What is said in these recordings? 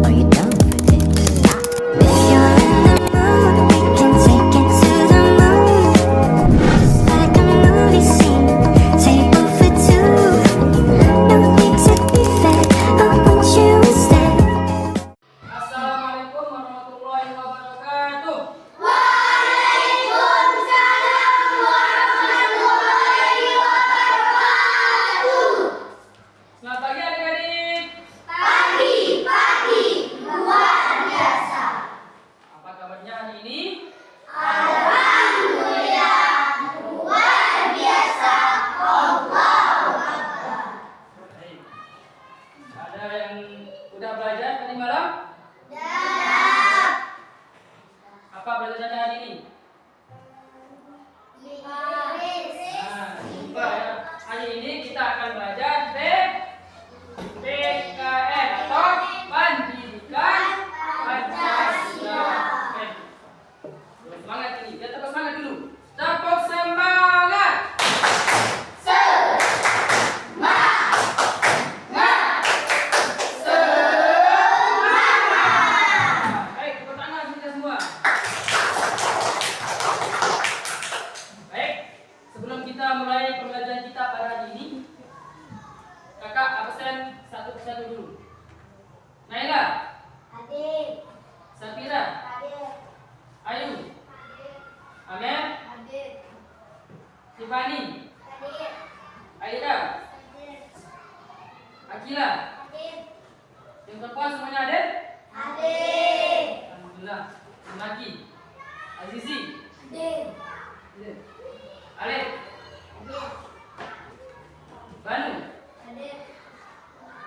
Are you down for this? If you're in the mood, we can take it to the moon. Just like a movie scene, table for two. No need to be fed, I want you instead. Assalamualaikum warahmatullahi wabarakatuh. Selamat pagi adik-adik. Pagi, luar biasa. Apa kabarnya hari ini? Alhamdulillah, luar biasa. Allahu Akbar. Baik. Ada yang udah belajar tadi malam? Dan Apa belajarnya hari ini? Inggris. Nah, jumpa ya. Hari ini kita akan belajar PKN atau Pendidikan Pancasila. Oke. Semangat ini. Kita tepuk semangat dulu. Tepuk semangat. Baik, tepuk tangan kita semua. Baik, sebelum kita mulai pembelajaran kita pada hari ini, kakak absen satu persatu dulu. Naila, Hadir. Safira, Hadir. Ayu, Amer, Hadir. Tiffany, Hadir. Aida, Hadir. Akila. Hadir. Yang perempuan semuanya ada? Hadir. Alhamdulillah. Laki, Azizi, Hadir. Alek, Hadir. Banu, Hadir.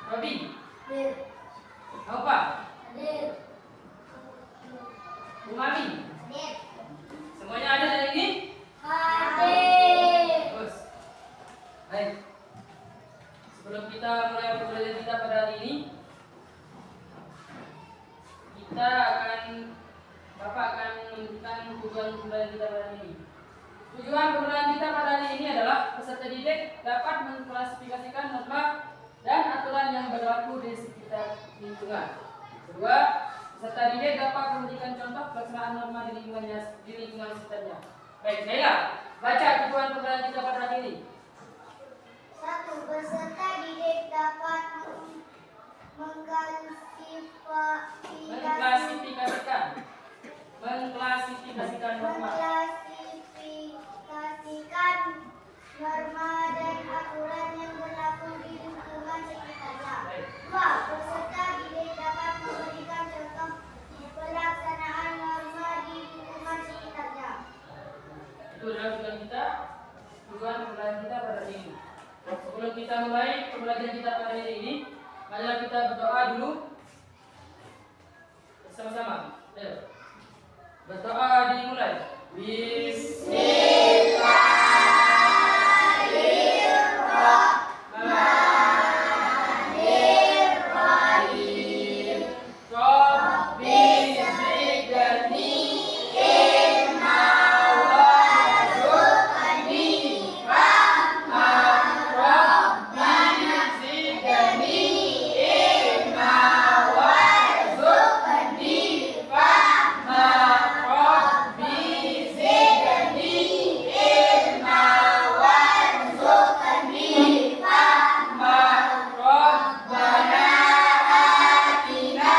Robi, Hadir. Haupa, Hadir. Umami. Hadir. Semuanya ada hari ini? Hadir. Bagus. Baik. Sebelum kita mulai pembelajaran kita pada hari ini, Bapak akan menunjukkan tujuan pembelajaran kita pada hari ini. Tujuan pembelajaran kita pada hari ini adalah peserta didik dapat mengklasifikasikan norma dan aturan yang berlaku di sekitar lingkungan. Kedua, peserta didik dapat memberikan contoh pelaksanaan norma di lingkungan sekitarnya. Baik, Naila, baca tujuan pembelajaran kita pada hari ini. 1. Peserta didik dapat mengklasifikasikan norma norma dan aturan yang berlaku di lingkungan sekitarnya. 2. Peserta didik dapat memberikan contoh pelaksanaan norma di lingkungan sekitarnya. itu adalah tujuan pembelajaran kita pada hari ini. Sebelum kita mulai pembelajaran kita pada hari ini, marilah kita berdoa dulu bersama-sama. Ayo. Berdoa dimulai. Bismillahirrahmanirrahim. Rabbi zidni ilma warzuqni fahma. Rabbi zidni ilma warzuqni fahma. Rabbi zidni ilma warzuqni fahma. Rabbana atina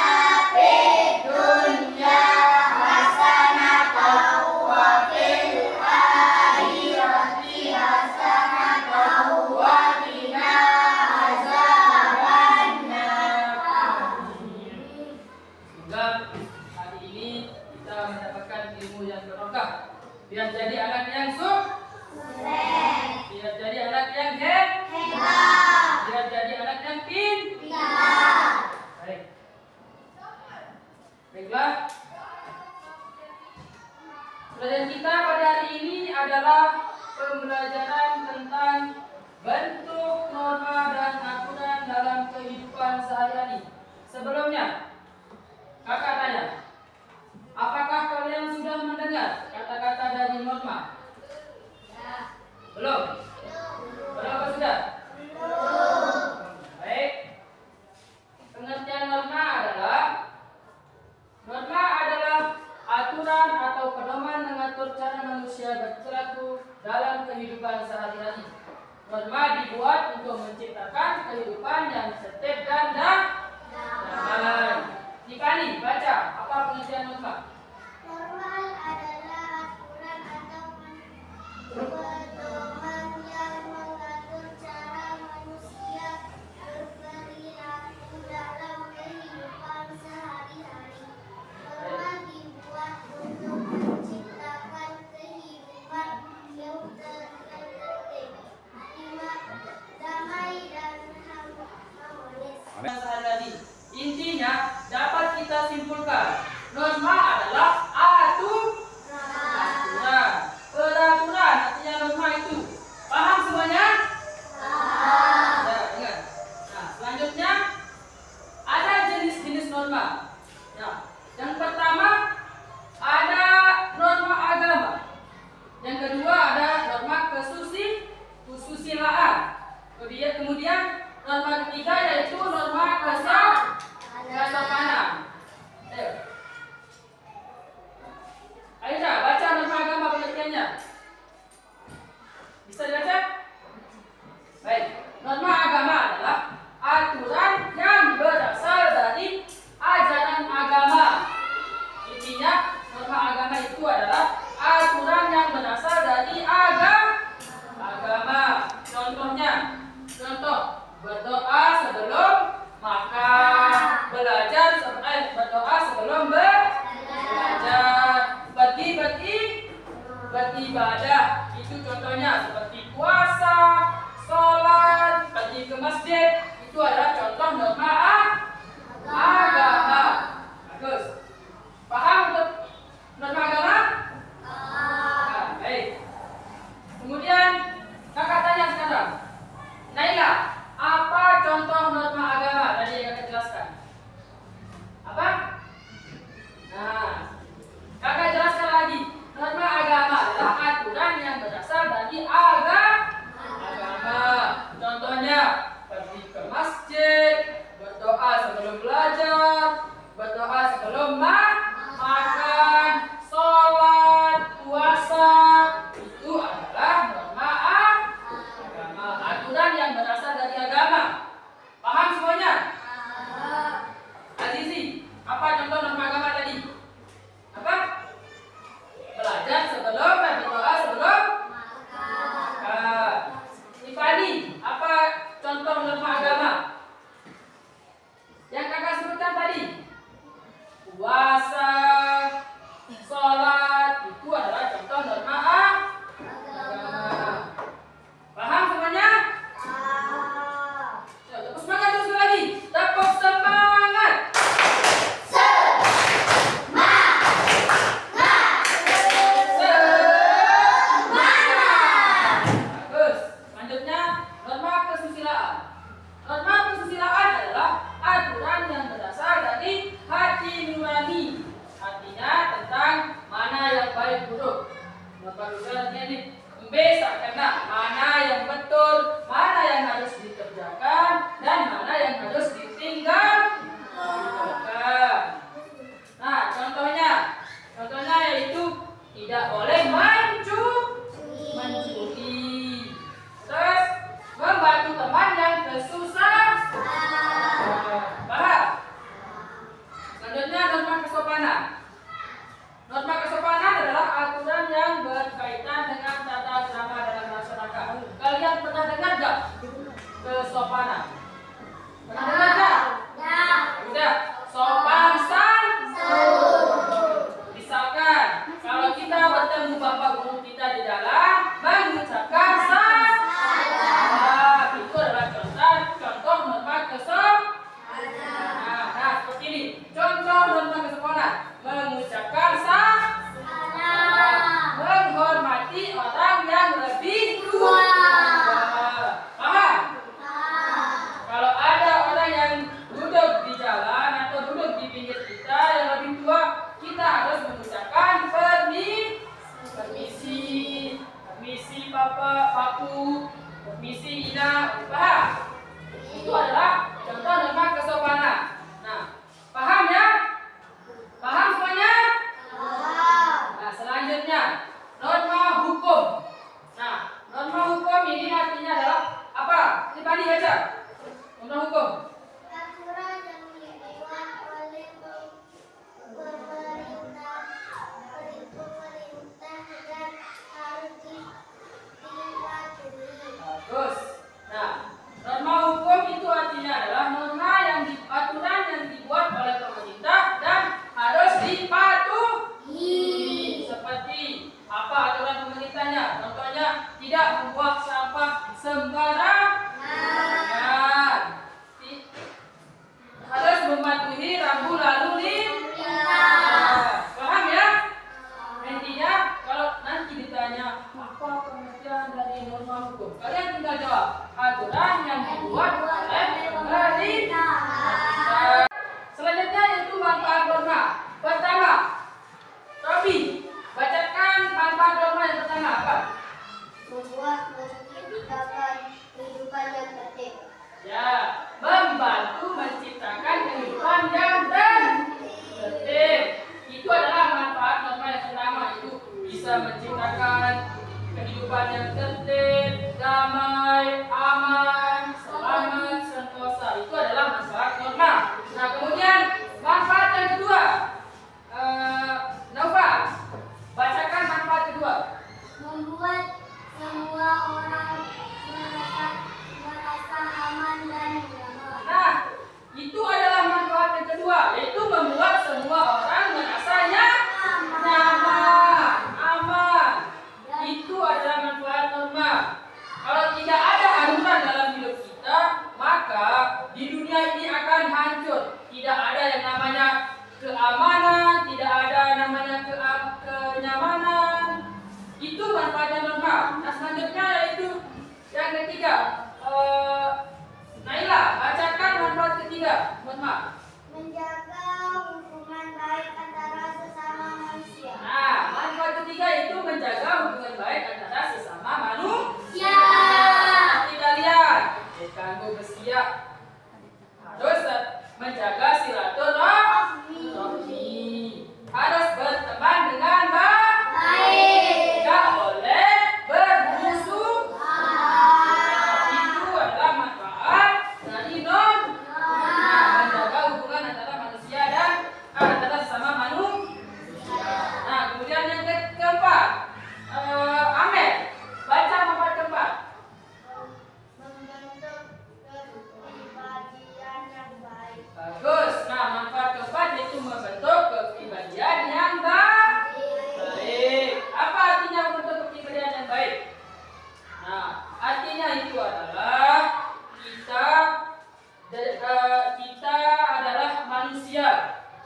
fid dunya hasanatan wa fil akhirati hasanatan wa qina azabannar. Semoga hari ini kita mendapatkan ilmu yang barokah. Biar jadi anak yang biar jadi anak yang biar jadi anak yang baik. Baiklah. Pelajaran kita pada hari ini adalah pembelajaran tentang bentuk norma dan aturan dalam kehidupan sehari-hari. Sebelumnya, kakak tanya, apakah kalian sudah mendengar kata-kata dari norma? Belum? Belum apa sudah? Baik. Pengertian norma adalah dibuat untuk menciptakan kehidupan yang tertib dan damai. Nikani, baca apa pengertian norma? Norma adalah aturan atau pedoman yang mengatur cara manusia berperilaku dalam kehidupan sehari-hari. Norma dibuat untuk menciptakan kehidupan yang tertib, damai dan harmonis. Sehari-hari. Intinya dapat kita simpulkan norma adalah aturan. Peraturan artinya norma itu. Paham semuanya? Ya, ingat. Nah, selanjutnya ada jenis-jenis norma. Nah, yang pertama ada norma agama. Yang kedua ada norma kesusilaan. Kemudian norma ketiga yaitu norma kesopanan. Ayo baca norma agama pengertiannya. Bisa dibaca? Baik. Norma agama adalah aturan yang berasal dari ajaran agama. Intinya norma agama itu adalah aturan yang berasal dari agama. Contoh berdoa sebelum makan, berdoa sebelum belajar, beribadah. Itu contohnya seperti puasa, sholat, pergi ke masjid. Itu adalah contoh norma agama. Bagus. Paham untuk norma agama? Nah, baik. Kemudian kakak tanya sekarang, Naila, apa contoh norma agama tadi yang kakak jelaskan? Apa? Nah, kakak jelaskan lagi. Norma agama adalah aturan yang berasal dari agama. Contohnya, pergi ke masjid, berdoa sebelum belajar, berdoa sebelum makan, sholat, puasa. Itu adalah norma agama. Aturan yang berasal dari agama. Paham semuanya? Azizi, apa contoh norma agama tadi? Apa? Belajar sebelum berdoa sebelum makan. Ifani, apa contoh norma agama yang kakak sebutkan tadi? Puasa, sholat, itu adalah contoh norma agama. Paham semuanya? Ya, tepuk semangat terus lagi. Tepuk semangat. Bagus. Selanjutnya norma kesusilaan. Norma kesusilaan adalah aturan yang berasal dari hati nurani. Artinya tentang mana yang baik buruk. Norma kesusilaan ini membedakan mana yang betul, mana yang harus dikerjakan, dan mana yang harus ditinggalkan. Nah, contohnya yaitu tidak boleh mencuri, terus membantu teman yang kesusahan. Paham? Selanjutnya norma kesopanan. Norma kesopanan adalah aturan yang berkaitan dengan tata krama dalam masyarakat. Kalian pernah dengar gak kesopanan? Pernah dengar gak? Udah. Sopan santun. Misalkan kalau kita bertemu bapak guru kita di jalan, mengucapkan salam. Itu adalah contoh norma kesopanan. Nah, seperti ini. Contoh norma kesopanan. Mengucapkan salam, menghormati orang yang lebih tua. Paham?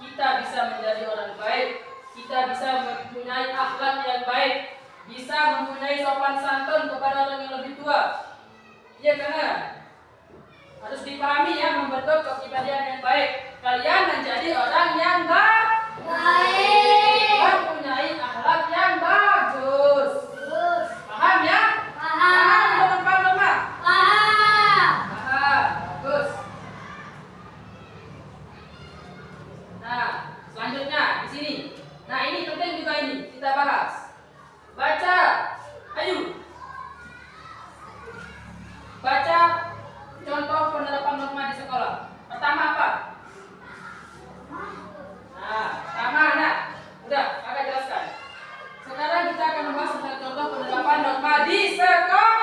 kita bisa menjadi orang baik, kita bisa mempunyai akhlak yang baik, bisa mempunyai sopan santun kepada orang yang lebih tua. Iya karena harus dipahami ya, membentuk kepribadian yang baik. Kalian menjadi orang yang baik, mempunyai akhlak yang bagus. Paham ya? Paham teman-teman? Paham. Bagus. Nah, selanjutnya di sini. Nah, ini penting juga ini kita bahas. Baca. Ayo. Baca contoh penerapan norma di sekolah. Pertama apa? Nah, pertama anak. Udah, kakak jelaskan. Sekarang kita akan membahas tentang contoh penerapan norma di sekolah.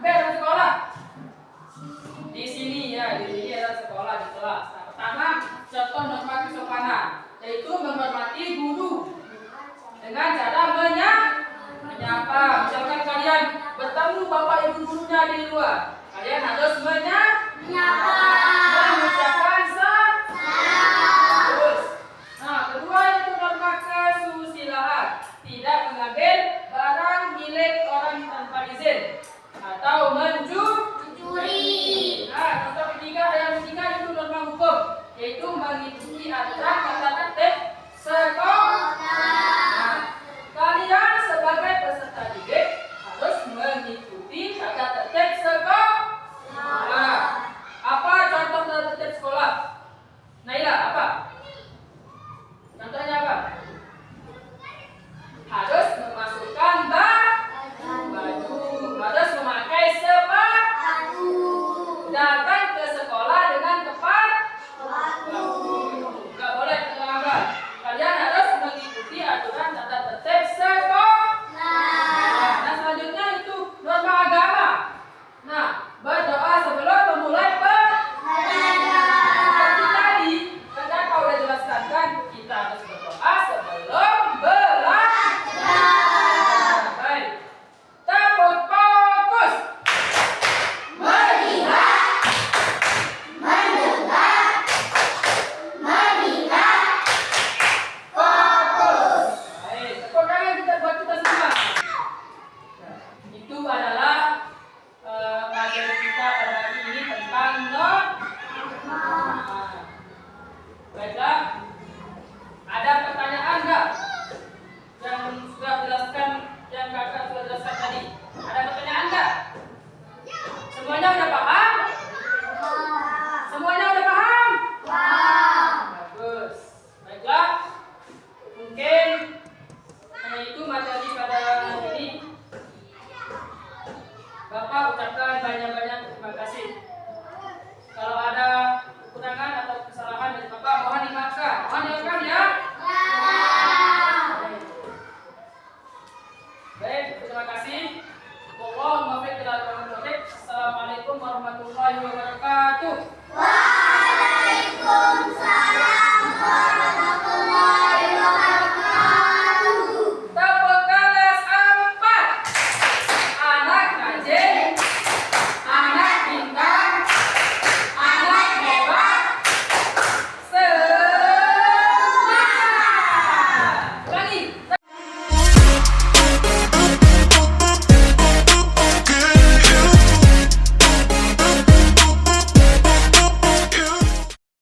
Sekolah. Di sini ya, di sini ada sekolah di kelas. Nah, pertama contoh norma kesopanan, yaitu menghormati guru dengan cara menyapa. Misalkan kalian bertemu bapak ibu gurunya di luar, kalian harus menyapa, mengucapkan salam. Terus, nah kedua itu norma kesusilaan, tidak mengambil barang milik orang tanpa izin atau mencuri. Nah, contoh ketiga, yang ketiga itu norma hukum, yaitu mengikuti aturan tata tertib sekolah. Nah, kalian sebagai peserta didik harus mengikuti tata tertib sekolah. Nah, apa contoh tata tertib sekolah? Naila, apa? Contohnya apa? Harus memasukkan baju, harus memakai sepatu, datang ke sekolah dengan tepat waktu. Gak boleh terlambat. Kalian harus mengikuti aturan tata tertib sekolah. Nah, selanjutnya itu norma agama. Nah, berdoa sebelum memulai pelajaran. Seperti tadi, kan kau udah jelaskan kan, kita harus berdoa sebelum belajar. Baik. Tepuk fokus. Melihat, mendengar, melihat, fokus. Baik, tepuk tangan kita buat kita semua. Nah, itu adalah materi kita pada hari ini tentang norma. Baiklah.